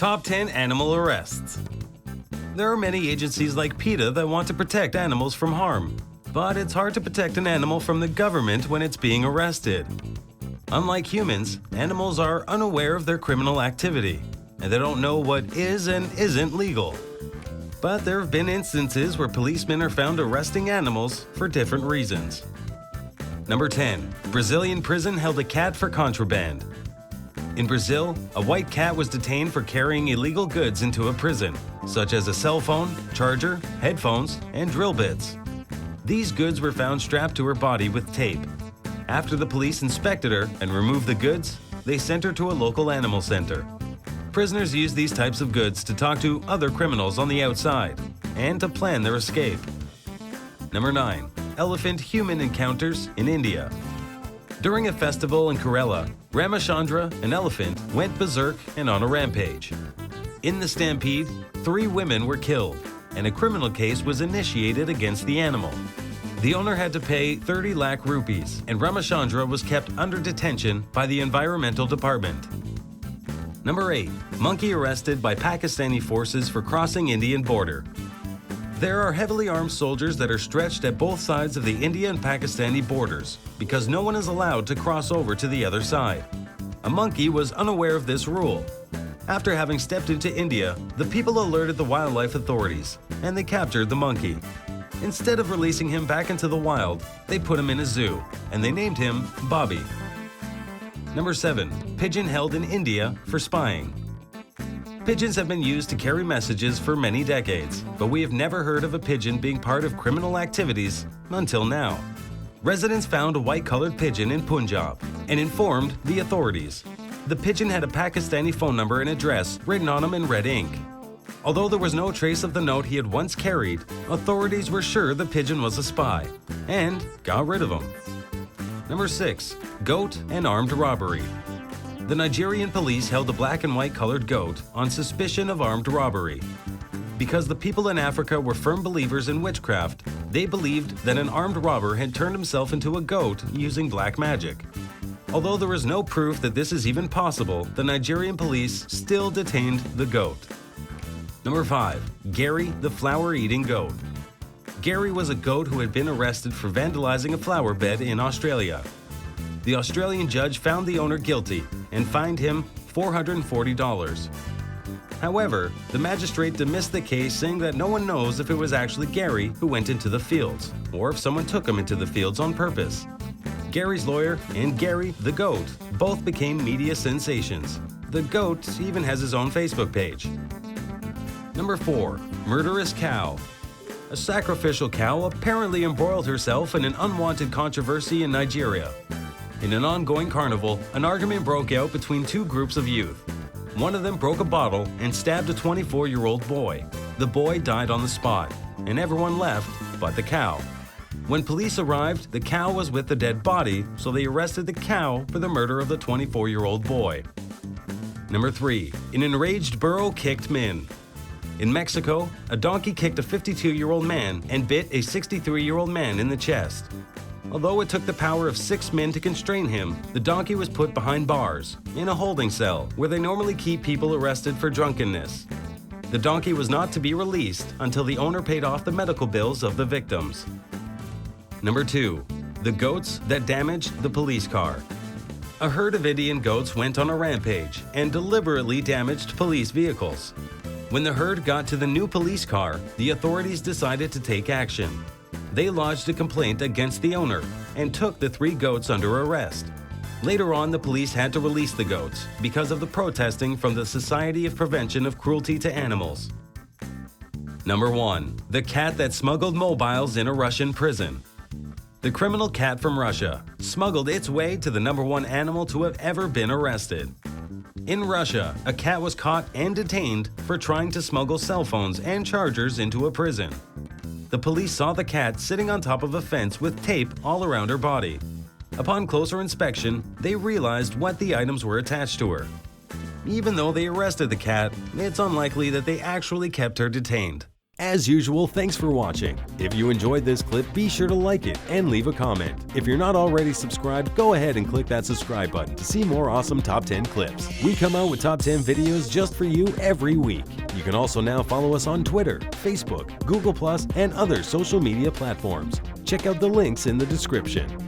Top 10 Animal Arrests. There are many agencies like PETA that want to protect animals from harm, but it's hard to protect an animal from the government when it's being arrested. Unlike humans, animals are unaware of their criminal activity, and they don't know what is and isn't legal. But there have been instances where policemen are found arresting animals for different reasons. Number 10. Brazilian prison held a cat for contraband. In Brazil, a white cat was detained for carrying illegal goods into a prison, such as a cell phone, charger, headphones, and drill bits. These goods were found strapped to her body with tape. After the police inspected her and removed the goods, they sent her to a local animal center. Prisoners use these types of goods to talk to other criminals on the outside and to plan their escape. Number 9. Elephant-human encounters in India. During a festival in Kerala, Ramachandra, an elephant, went berserk and on a rampage. In the stampede, 3 women were killed, and a criminal case was initiated against the animal. The owner had to pay 30 lakh rupees, and Ramachandra was kept under detention by the Environmental Department. Number 8. Monkey arrested by Pakistani forces for crossing Indian border. There are heavily armed soldiers that are stretched at both sides of the India and Pakistani borders because no one is allowed to cross over to the other side. A monkey was unaware of this rule. After having stepped into India, the people alerted the wildlife authorities, and they captured the monkey. Instead of releasing him back into the wild, they put him in a zoo, and they named him Bobby. Number 7. Pigeon held in India for spying. Pigeons have been used to carry messages for many decades, but we have never heard of a pigeon being part of criminal activities until now. Residents found a white-colored pigeon in Punjab and informed the authorities. The pigeon had a Pakistani phone number and address written on him in red ink. Although there was no trace of the note he had once carried, authorities were sure the pigeon was a spy and got rid of him. Number 6. Goat and armed robbery. The Nigerian police held a black and white colored goat on suspicion of armed robbery. Because the people in Africa were firm believers in witchcraft, they believed that an armed robber had turned himself into a goat using black magic. Although there is no proof that this is even possible, the Nigerian police still detained the goat. Number 5. Gary the flower-eating goat. Gary was a goat who had been arrested for vandalizing a flower bed in Australia. The Australian judge found the owner guilty and fined him $440. However, the magistrate dismissed the case, saying that no one knows if it was actually Gary who went into the fields, or if someone took him into the fields on purpose. Gary's lawyer and Gary the goat both became media sensations. The goat even has his own Facebook page. Number 4. Murderous Cow. A sacrificial cow apparently embroiled herself in an unwanted controversy in Nigeria. In an ongoing carnival, an argument broke out between 2 groups of youth. One of them broke a bottle and stabbed a 24-year-old boy. The boy died on the spot, and everyone left but the cow. When police arrived, the cow was with the dead body, so they arrested the cow for the murder of the 24-year-old boy. Number 3. An enraged burro kicked men. In Mexico, a donkey kicked a 52-year-old man and bit a 63-year-old man in the chest. Although it took the power of 6 men to constrain him, the donkey was put behind bars, in a holding cell, where they normally keep people arrested for drunkenness. The donkey was not to be released until the owner paid off the medical bills of the victims. Number 2. The goats that damaged the police car. A herd of Indian goats went on a rampage and deliberately damaged police vehicles. When the herd got to the new police car, the authorities decided to take action. They lodged a complaint against the owner and took the 3 goats under arrest. Later on, the police had to release the goats because of the protesting from the Society of Prevention of Cruelty to Animals. Number 1. The cat that smuggled mobiles in a Russian prison. The criminal cat from Russia smuggled its way to the number 1 animal to have ever been arrested. In Russia, a cat was caught and detained for trying to smuggle cell phones and chargers into a prison. The police saw the cat sitting on top of a fence with tape all around her body. Upon closer inspection, they realized what the items were attached to her. Even though they arrested the cat, it's unlikely that they actually kept her detained. As usual, thanks for watching. If you enjoyed this clip, be sure to like it and leave a comment. If you're not already subscribed, go ahead and click that subscribe button to see more awesome Top 10 clips. We come out with Top 10 videos just for you every week. You can also now follow us on Twitter, Facebook, Google+, and other social media platforms. Check out the links in the description.